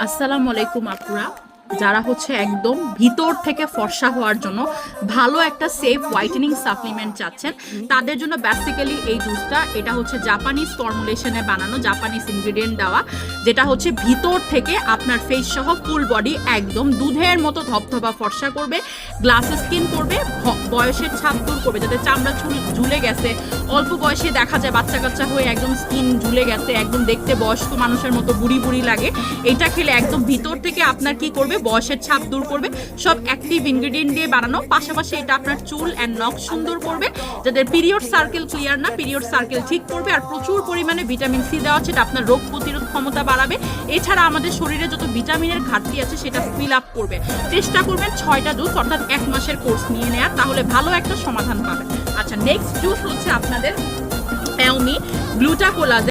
আসসালামু আলাইকুম আপুরা, যারা হচ্ছে একদম ভিতর থেকে ফর্সা হওয়ার জন্য ভালো একটা সেফ হোয়াইটেনিং সাপ্লিমেন্ট চাচ্ছেন, তাদের জন্য বেসিক্যালি এই জুসটা, এটা হচ্ছে জাপানিজ ফর্মুলেশনে বানানো, জাপানিজ ইনগ্রিডিয়েন্ট দেওয়া, যেটা হচ্ছে ভিতর থেকে আপনার ফেস সহ ফুল বডি একদম দুধের মতো ধপধপা ফর্সা করবে, গ্লাস স্কিন করবে, বয়সের ছাপ দূর করবে, যাদের চামড়া ঝুলে গেছে, অল্প বয়সে দেখা যায় বাচ্চা কাচ্চা হয়ে একদম স্কিন ঝুলে গেছে, একদম দেখতে বয়স্ক মানুষের মতো বুড়ি বুড়ি লাগে, এটা খেলে একদম ভিতর থেকে আপনার কি করবে, বয়সের ছাপ দূর করবে। সব অ্যাক্টিভ ইনগ্রেডিয়েন্ট দিয়ে বানানো, পাশাপাশি এটা আপনার চুল অ্যান্ড নখ সুন্দর করবে, যাদের পিরিয়ড সার্কেল ক্লিয়ার না, পিরিয়ড সার্কেল ঠিক করবে, আর প্রচুর পরিমাণে ভিটামিন সি দেওয়া আছে, এটা আপনার রোগ প্রতিরোধ ক্ষমতা বাড়াবে। এছাড়া আমাদের শরীরে যত ভিটামিনের ঘাটতি আছে সেটা ফিল আপ করবে। চেষ্টা করবেন 6টা জুস অর্থাৎ 1 মাসের কোর্স নিয়ে নেওয়ার, তাহলে ভালো একটা সমাধান পাবেন। আচ্ছা, নেক্সট জুস হচ্ছে আপনাদের অ্যাওমি গ্লুটাকোলাজেন।